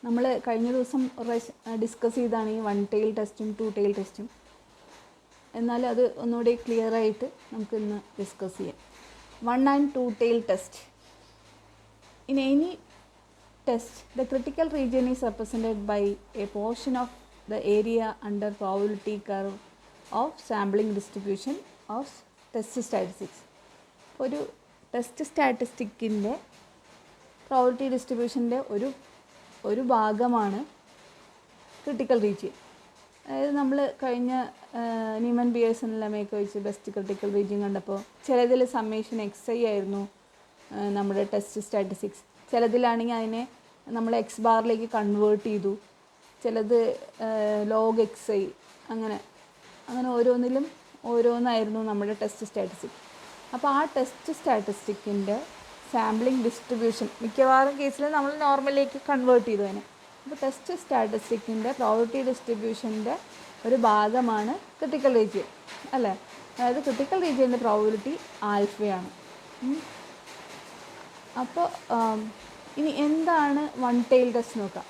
നമ്മൾ കഴിഞ്ഞ ദിവസം ഡിസ്കസ് ചെയ്താണ് ഈ 1 tail ടെസ്റ്റും 2 tail ടെസ്റ്റും. എന്നാൽ അത് ഒന്നുകൂടി ക്ലിയർ ആയിട്ട് നമുക്ക് ഇന്ന് ഡിസ്കസ് ചെയ്യാം. 1 and 2 tail test. In any test, the critical region is represented by a portion of the area under probability curve of sampling distribution of test statistics. ഒരു ടെസ്റ്റ് സ്റ്റാറ്റിസ്റ്റിക്കിൻ്റെ പ്രോബിലിറ്റി ഡിസ്ട്രിബ്യൂഷൻ്റെ ഒരു ഭാഗമാണ് ക്രിട്ടിക്കൽ റീജിയൻ. അതായത് നമ്മൾ കഴിഞ്ഞ Newman Pearson ലെമയൊക്കെ വെച്ച് best critical region കണ്ടപ്പോൾ ചിലതിൽ summation XI ആയിരുന്നു നമ്മുടെ ടെസ്റ്റ് സ്റ്റാറ്റിസ്റ്റിക്സ്, ചിലതിലാണെങ്കിൽ അതിനെ നമ്മൾ എക്സ് ബാറിലേക്ക് കൺവേർട്ട് ചെയ്തു, ചിലത് ലോഗ് XI, അങ്ങനെ ഓരോന്നിലും ഓരോന്നായിരുന്നു നമ്മുടെ ടെസ്റ്റ് സ്റ്റാറ്റിസ്റ്റിക്. അപ്പോൾ ആ ടെസ്റ്റ് സ്റ്റാറ്റിസ്റ്റിക്കിൻ്റെ സാമ്പിളിംഗ് ഡിസ്ട്രിബ്യൂഷൻ മിക്കവാറും കേസിൽ നമ്മൾ നോർമലിലേക്ക് കൺവേർട്ട് ചെയ്തു അതിനെ. അപ്പോൾ ടെസ്റ്റ് സ്റ്റാറ്റിസ്റ്റിക്കിൻ്റെ പ്രോബിലിറ്റി ഡിസ്ട്രിബ്യൂഷൻ്റെ ഒരു ഭാഗമാണ് ക്രിട്ടിക്കൽ റീജിയൻ, അല്ലേ? അതായത് ക്രിട്ടിക്കൽ റീജിയൻ്റെ പ്രോബിലിറ്റി ആൽഫയാണ്. അപ്പോൾ ഇനി എന്താണ് 1 tail ടെസ്റ്റ് നോക്കാം.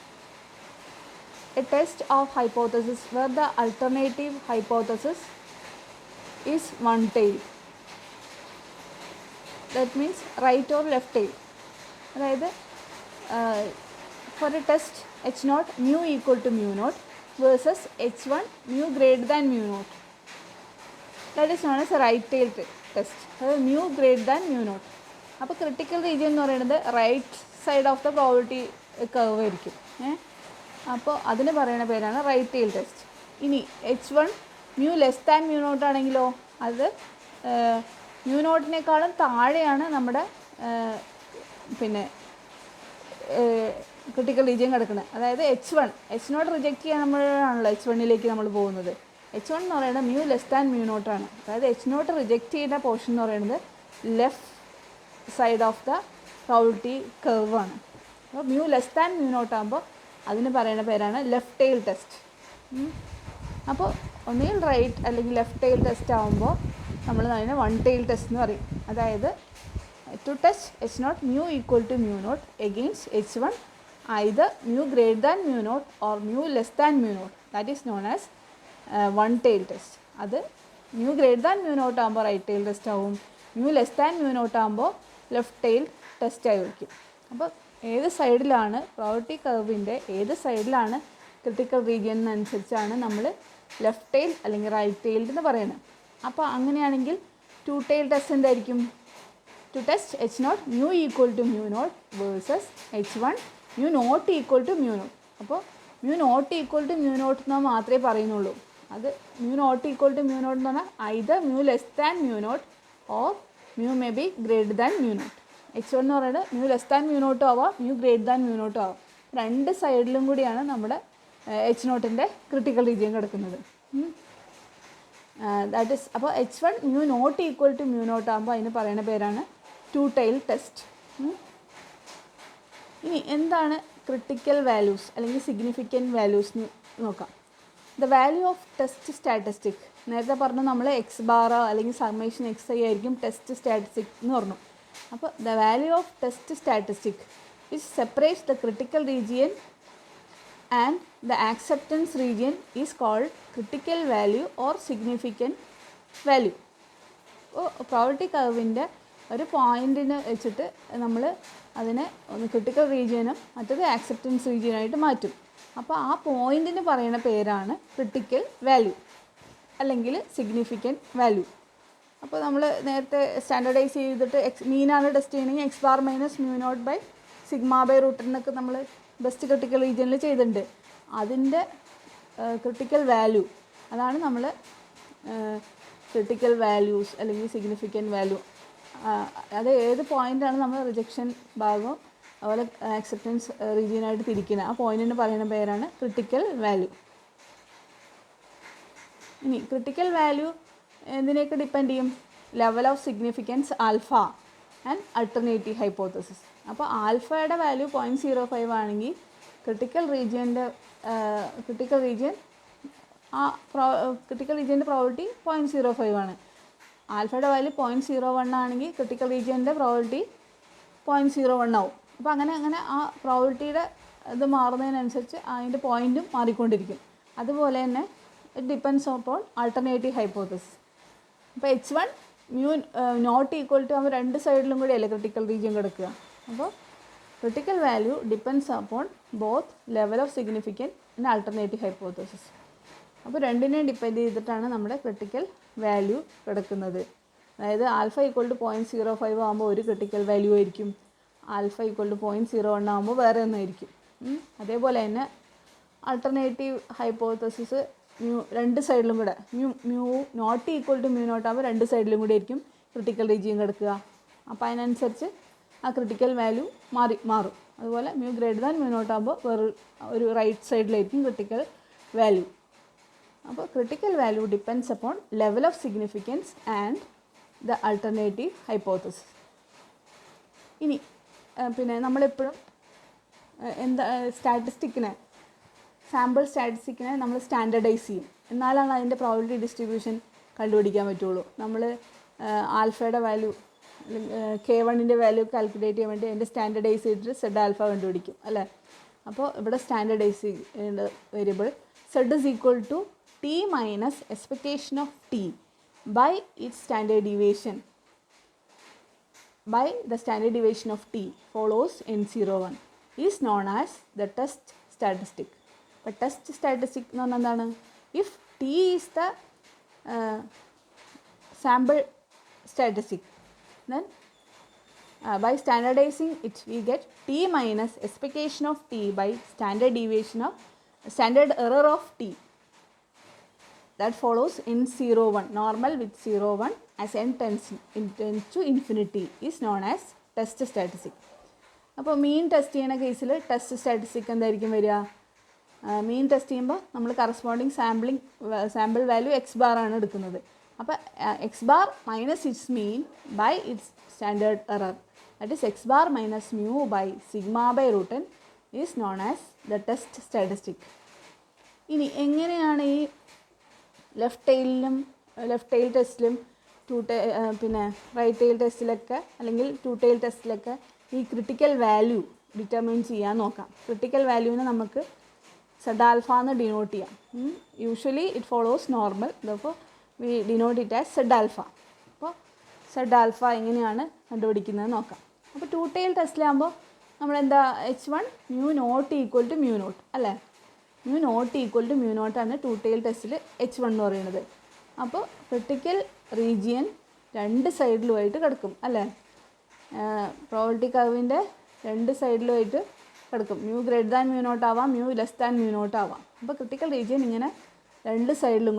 A test of hypothesis where the alternative hypothesis is 1 tail. That means right or left tail. അതായത് for a test H0 mu equal to mu naught versus H1 mu greater than mu naught. That is known as a right tail test. അതായത് mu greater than mu naught. അപ്പോൾ critical region എന്ന് പറയുന്നത് right side of the probability curve ആയിരിക്കും. അപ്പോൾ അതിന് പറയുന്ന പേരാണ് right tail test. ഇനി H1 mu less than mu naught ആണെങ്കിലോ അത് mu naught-നേക്കാളും താഴെയാണ് നമ്മുടെ ക്രിട്ടിക്കൽ റീജിയൻ കിടക്കുന്നത്. അതായത് H0 റിജക്റ്റ് ചെയ്യാൻ നമ്മളാണല്ലോ H1-ലേക്ക് നമ്മൾ പോകുന്നത്. H1 എന്ന് പറയുന്നത് mu less than mu naught ആണ്. അതായത് H0 റിജക്റ്റ് ചെയ്യുന്ന പോർഷൻ എന്ന് പറയുന്നത് left side of the probability curve ആണ്. അപ്പോൾ mu less than mu naught ആകുമ്പോൾ അതിന് പറയുന്ന പേരാണ് ലെഫ്റ്റ് ടെയിൽ ടെസ്റ്റ്. അപ്പോൾ ഒന്നുകിൽ റൈറ്റ് അല്ലെങ്കിൽ ലെഫ്റ്റ് ടെയിൽ ടെസ്റ്റ് ആകുമ്പോൾ നമ്മൾ അതിനെ 1 tail ടെസ്റ്റ് എന്ന് പറയും. അതായത് to test H0 mu equal to mu naught against H1 either mu greater than mu naught or mu less than mu naught. That is known as 1 tail test. അത് mu greater than mu naught ആകുമ്പോൾ right tail test ആവും, mu less than mu naught ആകുമ്പോൾ left tail test ആയിരിക്കും. അപ്പോൾ ഏത് സൈഡിലാണ് probability കർവിൻ്റെ ഏത് സൈഡിലാണ് ക്രിട്ടിക്കൽ റീജിയൻ അനുസരിച്ചാണ് നമ്മൾ ലെഫ്റ്റ് ടെയിൽ അല്ലെങ്കിൽ റൈറ്റ് ടെയിൽ എന്ന് പറയുന്നത്. അപ്പോൾ അങ്ങനെയാണെങ്കിൽ 2 tail ടെസ്റ്റ് എന്തായിരിക്കും? To test H0 mu equal to mu naught versus H1 mu not equal to mu naught. അപ്പോൾ mu not equal to mu naught എന്ന് മാത്രമേ പറയുന്നുള്ളൂ. അത് mu not equal to mu naught എന്ന് പറഞ്ഞാൽ either mu less than mu naught or mu may be greater than mu naught. H1 എന്ന് പറയുന്നത് mu less than mu naught ആവാം, mu greater than mu naught ആവാം. രണ്ട് സൈഡിലും കൂടിയാണ് നമ്മുടെ H0-ൻ്റെ ക്രിട്ടിക്കൽ റീജിയൻ കിടക്കുന്നത്. ദാറ്റ് ഈസ് അപ്പോൾ H1 mu not equal to mu naught ആകുമ്പോൾ അതിന് പറയുന്ന പേരാണ് 2 tail ടെസ്റ്റ്. ഇനി എന്താണ് ക്രിട്ടിക്കൽ വാല്യൂസ് അല്ലെങ്കിൽ സിഗ്നിഫിക്കൻറ്റ് വാല്യൂസ് എന്ന് നോക്കാം. The value of test statistic, നേരത്തെ പറഞ്ഞു നമ്മൾ എക്സ് ബാറോ അല്ലെങ്കിൽ സമ്മേഷൻ XI ആയിരിക്കും ടെസ്റ്റ് സ്റ്റാറ്റിസ്റ്റിക് എന്ന് പറഞ്ഞു. അപ്പോൾ the value of test statistic which separates the critical region and the acceptance region is called critical value or significant value. അപ്പോൾ പ്രോബിലിറ്റി കർവിൻ്റെ ഒരു പോയിൻറ്റിന് വെച്ചിട്ട് നമ്മൾ അതിനെ ഒന്ന് ക്രിട്ടിക്കൽ റീജിയനും മറ്റത് ആക്സെപ്റ്റൻസ് റീജിയനായിട്ട് മാറ്റും. അപ്പോൾ ആ പോയിൻറ്റിന് പറയുന്ന പേരാണ് ക്രിട്ടിക്കൽ വാല്യൂ അല്ലെങ്കിൽ സിഗ്നിഫിക്കൻറ്റ് വാല്യൂ. അപ്പോൾ നമ്മൾ നേരത്തെ സ്റ്റാൻഡർഡൈസ് ചെയ്തിട്ട് മീനാണ് ടെസ്റ്റ് ചെയ്യണമെങ്കിൽ X bar minus mu naught by sigma by root എന്നൊക്കെ നമ്മൾ ബെസ്റ്റ് ക്രിട്ടിക്കൽ റീജിയനിൽ ചെയ്തിട്ടുണ്ട്. അതിൻ്റെ ക്രിട്ടിക്കൽ വാല്യൂ അതാണ് നമ്മൾ ക്രിട്ടിക്കൽ വാല്യൂസ് അല്ലെങ്കിൽ സിഗ്നിഫിക്കൻറ്റ് വാല്യൂ. അത് ഏത് പോയിൻ്റാണ് നമ്മൾ റിജക്ഷൻ ഭാഗവും അതുപോലെ ആക്സെപ്റ്റൻസ് റീജിയനായിട്ട് തിരിക്കുന്നത്, ആ പോയിൻറ്റിന് പറയുന്ന പേരാണ് ക്രിട്ടിക്കൽ വാല്യൂ. ഇനി ക്രിട്ടിക്കൽ വാല്യൂ എന്തിനെയൊക്കെ ഡിപ്പെൻഡ് ചെയ്യും? Level of significance alpha and alternative hypothesis. അപ്പോൾ ആൽഫയുടെ വാല്യൂ 0.05 ആണെങ്കിൽ ക്രിട്ടിക്കൽ റീജിയൻ്റെ പ്രോബിലിറ്റി 0.05 ആണ്. ആൽഫയുടെ വാല്യൂ 0.01 ആണെങ്കിൽ ക്രിട്ടിക്കൽ റീജിയൻ്റെ പ്രോബിലിറ്റി 0.01 ആവും. അപ്പോൾ അങ്ങനെ ആ പ്രോബിലിറ്റിയുടെ ഇത് മാറുന്നതിനനുസരിച്ച് അതിൻ്റെ പോയിൻറ്റും മാറിക്കൊണ്ടിരിക്കും. അതുപോലെ തന്നെ it depends on alternative hypothesis. അപ്പോൾ H1 mu not equal to ആകുമ്പോൾ രണ്ട് സൈഡിലും കൂടി അല്ലേ ക്രിട്ടിക്കൽ റീജിയൻ കിടക്കുക. അപ്പോൾ critical value depends upon both level of significant and alternative hypothesis. അപ്പോൾ രണ്ടിനെയും ഡിപ്പെൻഡ് ചെയ്തിട്ടാണ് നമ്മുടെ ക്രിട്ടിക്കൽ വാല്യൂ കിടക്കുന്നത്. അതായത് ആൽഫ ഈക്വൽ ടു 0.05 ആകുമ്പോൾ ഒരു ക്രിട്ടിക്കൽ വാല്യൂ ആയിരിക്കും, ആൽഫ ഈക്വൽ ടു 0.01 ആകുമ്പോൾ വേറെ ഒന്നായിരിക്കും. അതേപോലെ തന്നെ ആൾട്ടർനേറ്റീവ് ഹൈപ്പോത്തസിസ് രണ്ട് സൈഡിലും കൂടെ mu not equal to mu naught ആകുമ്പോൾ രണ്ട് സൈഡിലും കൂടി ആയിരിക്കും ക്രിട്ടിക്കൽ റീജിയൻ കിടക്കുക. അപ്പോൾ അതിനനുസരിച്ച് ആ ക്രിട്ടിക്കൽ വാല്യൂ മാറും. അതുപോലെ mu greater than mu naught ആകുമ്പോൾ ഒരു റൈറ്റ് സൈഡിലായിരിക്കും ക്രിട്ടിക്കൽ വാല്യൂ. അപ്പോൾ critical value depends upon level of significance and the alternative hypothesis. ഇനി പിന്നെ നമ്മളെപ്പോഴും സാമ്പിൾ സ്റ്റാറ്റിസ്റ്റിക്കിനെ നമ്മൾ സ്റ്റാൻഡർഡൈസ് ചെയ്യും. എന്നാലാണ് അതിൻ്റെ പ്രോബബിലിറ്റി ഡിസ്ട്രിബ്യൂഷൻ കണ്ടുപിടിക്കാൻ പറ്റുള്ളൂ. നമ്മൾ ആൽഫയുടെ വാല്യൂ K1ൻ്റെ വാല്യൂ കാൽക്കുലേറ്റ് ചെയ്യാൻ വേണ്ടി അതിൻ്റെ സ്റ്റാൻഡർഡൈസ് ചെയ്തിട്ട് സെഡ് ആൽഫ കണ്ടുപിടിക്കും അല്ലേ. അപ്പോൾ ഇവിടെ സ്റ്റാൻഡർഡൈസ് ചെയ്യേണ്ട variable Z is equal to T minus expectation of T by its standard deviation by the standard deviation of T follows N01 is known as the test statistic. The test statistic എന്ന് പറഞ്ഞാൽ എന്താണ്? If T is the sample statistic, then by standardizing it we get T minus expectation of T by standard deviation of standard error of T that follows N01 normal with 0,1 as n tends to infinity is known as test statistic. അപ്പോൾ മീൻ test ചെയ്യുന്ന കേസിൽ test statistic എന്തായിരിക്കും വരിക? മീൻ test ചെയ്യുമ്പോൾ നമ്മൾ corresponding sample value x bar ആണ് എടുക്കുന്നത്. അപ്പോൾ x bar minus its mean by its standard error that is x bar minus mu by sigma by root n is known as the test statistic. ഇനി എങ്ങനെയാണ് ഈ left tail ടെസ്റ്റിലും പിന്നെ right tail ടെസ്റ്റിലൊക്കെ അല്ലെങ്കിൽ two tail ടെസ്റ്റിലൊക്കെ ഈ critical value determine ചെയ്യാൻ നോക്കാം. Critical വാല്യൂവിനെ നമുക്ക് സെഡ് ആൽഫ എന്ന് ഡിനോട്ട് ചെയ്യാം. യൂഷ്വലി ഇറ്റ് ഫോളോസ് നോർമൽ, അപ്പോൾ we denote it as Z alpha. അപ്പോൾ സെഡ് ആൽഫ എങ്ങനെയാണ് കണ്ടുപിടിക്കുന്നത് നോക്കാം. അപ്പോൾ ടു ടെയിൽ ടെസ്റ്റിലാകുമ്പോൾ നമ്മളെന്താ H1 mu not equal to mu naught അല്ലേ. Mu not equal to mu നോട്ടാണ് ടു ടെയിൽ ടെസ്റ്റിൽ H1 എന്ന് പറയുന്നത്. അപ്പോൾ ക്രിട്ടിക്കൽ റീജിയൻ രണ്ട് സൈഡിലുമായിട്ട് കിടക്കും അല്ലേ. പ്രോബബിലിറ്റി കർവിൻ്റെ രണ്ട് സൈഡിലുമായിട്ട് കിടക്കും. Mu greater than mu naught ആവാം, mu less than mu naught ആവാം. അപ്പോൾ ക്രിട്ടിക്കൽ റീജിയൻ ഇങ്ങനെ രണ്ട് സൈഡിലും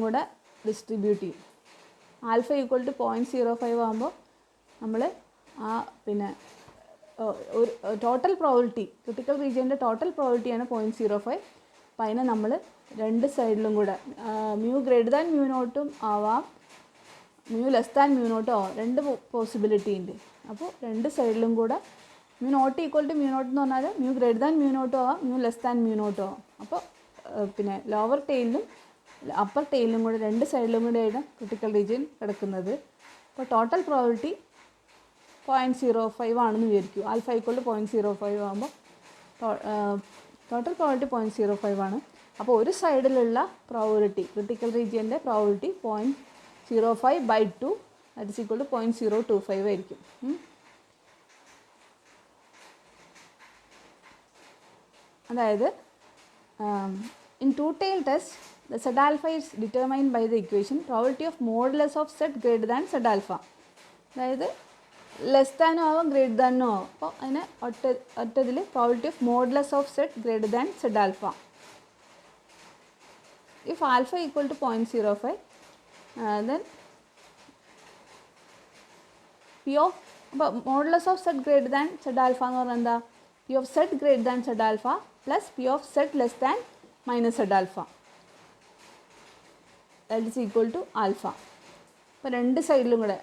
കൂടെ ഡിസ്ട്രിബ്യൂട്ട് ചെയ്യും. ആൽഫ ഈക്വൽ ടു 0.05 ആകുമ്പോൾ നമ്മൾ പിന്നെ ഒരു ടോട്ടൽ പ്രോബബിലിറ്റി ക്രിട്ടിക്കൽ റീജിയൻ്റെ ടോട്ടൽ പ്രോബബിലിറ്റിയാണ് 0.05. അപ്പോൾ അതിനെ നമ്മൾ രണ്ട് സൈഡിലും കൂടെ മ്യൂ ഗ്രേറ്റർ ദാൻ മ്യൂ നോട്ടും ആവാം, മ്യൂ ലെസ് ദാൻ മ്യൂ നോട്ടും ആവാം. രണ്ട് പോസിബിലിറ്റി ഉണ്ട്. അപ്പോൾ രണ്ട് സൈഡിലും കൂടെ mu not equal to mu naught എന്ന് പറഞ്ഞാൽ മ്യൂ ഗ്രേറ്റർ ദാൻ മ്യൂ നോട്ടും ആവാം, മ്യൂ ലെസ് ദാൻ മ്യൂ നോട്ടും ആവാം. അപ്പോൾ പിന്നെ ലോവർ ടെയിലും അപ്പർ ടെയിലും കൂടെ രണ്ട് സൈഡിലും കൂടെയാണ് ക്രിട്ടിക്കൽ റീജിയൻ കിടക്കുന്നത്. അപ്പോൾ ടോട്ടൽ പ്രോബബിലിറ്റി 0.05 ആണെന്ന് വിചാരിക്കൂ. ആൽഫ ഈക്വൽ ടു 0.05 ആകുമ്പോൾ ടോട്ടൽ പ്രോബബിലിറ്റി 0.05 ആണ്. അപ്പോൾ ഒരു സൈഡിലുള്ള പ്രോബബിലിറ്റി ക്രിട്ടിക്കൽ റീജിയൻ്റെ probability 0.05/2 that is equal to 0.025 ആയിരിക്കും. അതായത് in two tail test the Z alpha is determined by the equation probability of modulus of Z greater than Z alpha. അതായത് less ദാനോ ആവാം ഗ്രേറ്റർ ദാനോ ആവാം. അപ്പോൾ അതിന് ഒറ്റതിൽ probability of modulus of Z greater than Z alpha. If alpha equal to 0.05 then P of അപ്പോൾ modulus of Z greater than Z alpha എന്ന് പറഞ്ഞാൽ എന്താ? P of Z greater than Z alpha plus P of Z less than minus Z alpha that is equal to alpha. അപ്പോൾ രണ്ട് സൈഡിലും കൂടെ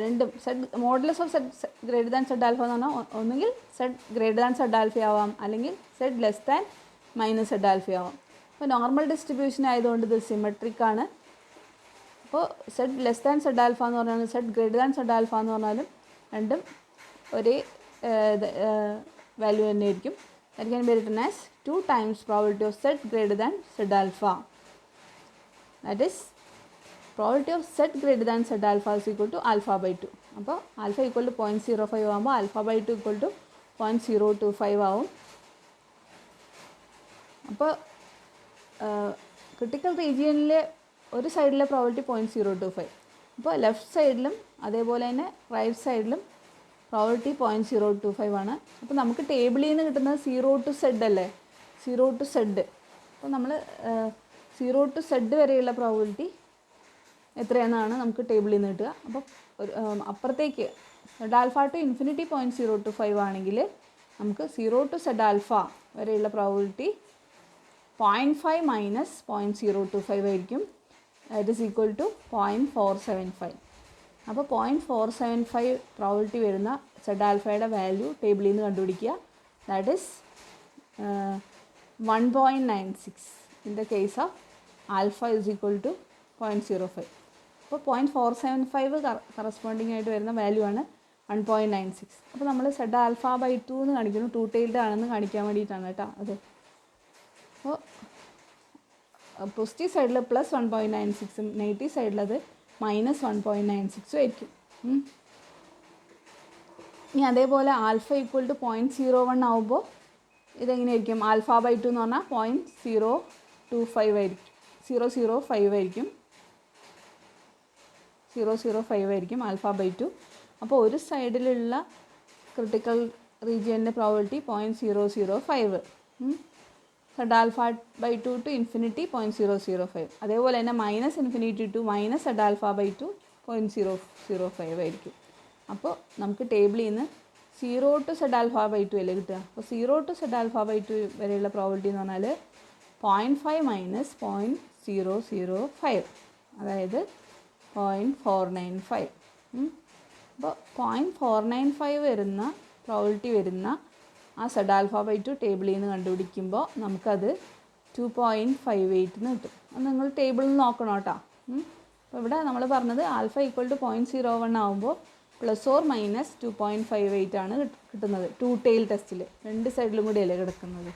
രണ്ടും Z modulus of Z greater than Z alpha എന്ന് പറഞ്ഞാൽ ഒന്നുകിൽ Z greater than Z alpha ആവാം, അല്ലെങ്കിൽ Z less than minus Z alpha ആവാം. അപ്പോൾ നോർമൽ ഡിസ്ട്രിബ്യൂഷൻ ആയതുകൊണ്ട് ഇത് സിമെട്രിക് ആണ്. അപ്പോൾ Z less than Z alpha എന്ന് പറഞ്ഞാൽ Z greater than Z alpha എന്ന് പറഞ്ഞാലും രണ്ടും ഒരേ വാല്യൂ തന്നെയായിരിക്കും. That can be written as 2 times probability of z greater than z alpha. That is probability of z greater than z alpha is equal to alpha by 2. അപ്പോൾ alpha equal to 0.05 ആകുമ്പോൾ alpha by 2 equal to 0.025 ആവും. അപ്പോൾ critical റീജിയനിൽ ഒരു സൈഡിലെ probability 0.025. അപ്പോൾ left സൈഡിലും അതേപോലെ തന്നെ റൈറ്റ് സൈഡിലും പ്രോബിലിറ്റി 0.025 ആണ്. അപ്പോൾ നമുക്ക് ടേബിളിൽ നിന്ന് കിട്ടുന്നത് 0 to z അല്ലേ, 0 to z. അപ്പോൾ നമ്മൾ 0 to z വരെയുള്ള പ്രോബിലിറ്റി എത്രയാണെന്നാണ് നമുക്ക് ടേബിളിൽ നിന്ന് കിട്ടുക. അപ്പോൾ അപ്പുറത്തേക്ക് z ആൽഫ ടു ഇൻഫിനിറ്റി 0.025 ആണെങ്കിൽ നമുക്ക് 0 to z ആൽഫ വരെയുള്ള പ്രോബിലിറ്റി 0.5 മൈനസ് 0.025 ആയിരിക്കും. That is equal to 0.475. അപ്പോൾ 0.475 പ്രോബിലിറ്റി വരുന്ന z ആൽഫയുടെ വാല്യൂ ടേബിളിൽ നിന്ന് കണ്ടുപിടിക്കുക. That is 1.96 in the case of alpha is equal to 0.05. അപ്പോൾ 0.475 കറസ്പോണ്ടിങ് ആയിട്ട് വരുന്ന വാല്യൂ ആണ് 1.96. അപ്പോൾ നമ്മൾ z ആൽഫ ബൈ 2 എന്ന് കാണിക്കുന്നു, 2 tailed ആണെന്ന് കാണിക്കാൻ വേണ്ടിയിട്ടാണ് കേട്ടോ അത്. അപ്പോൾ പോസിറ്റീവ് സൈഡിൽ പ്ലസ് 1.96ഉം നെഗറ്റീവ് സൈഡിലത് മൈനസ് 1.96ഉം ആയിരിക്കും. ഇനി അതേപോലെ ആൽഫ ഈക്വൽ ടു 0.01 ആവുമ്പോൾ ഇതെങ്ങനെയായിരിക്കും? ആൽഫ ബൈ 2 എന്ന് പറഞ്ഞാൽ 0.025 ആയിരിക്കും, 005 ആയിരിക്കും, 005 ആയിരിക്കും ആൽഫ ബൈ 2. അപ്പോൾ ഒരു സൈഡിലുള്ള ക്രിട്ടിക്കൽ റീജിയൻ്റെ probability 0.005, z alpha by 2 to infinity 0.005. അതേപോലെ തന്നെ minus infinity to minus z alpha by 2 0.005 ആയിരിക്കും. അപ്പോൾ നമുക്ക് ടേബിളിൽ നിന്ന് 0 to z ആൽഫ ബൈ 2 അല്ലേ കിട്ടുക. അപ്പോൾ 0 to z ആൽഫ ബൈ 2 വരെയുള്ള പ്രോബിലിറ്റി എന്ന് പറഞ്ഞാൽ 0.5 മൈനസ് 0.005, അതായത് 0.495. അപ്പോൾ 0.495 വരുന്ന പ്രോബിലിറ്റി വരുന്ന ആ z ആൽഫ ബൈ 2 ടേബിളിൽ നിന്ന് കണ്ടുപിടിക്കുമ്പോൾ നമുക്കത് 2.58 കിട്ടും. അത് നിങ്ങൾ ടേബിളിൽ നിന്ന് നോക്കണം കേട്ടോ. അപ്പോൾ ഇവിടെ നമ്മൾ പറഞ്ഞത് ആൽഫ ഈക്വൽ ടു 0.01 ആകുമ്പോൾ പ്ലസ് ഓർ മൈനസ് 2.58 ആണ് കിട്ടുന്നത് 2 tail ടെസ്റ്റിൽ. രണ്ട് സൈഡിലും കൂടിയല്ലേ കിടക്കുന്നത്.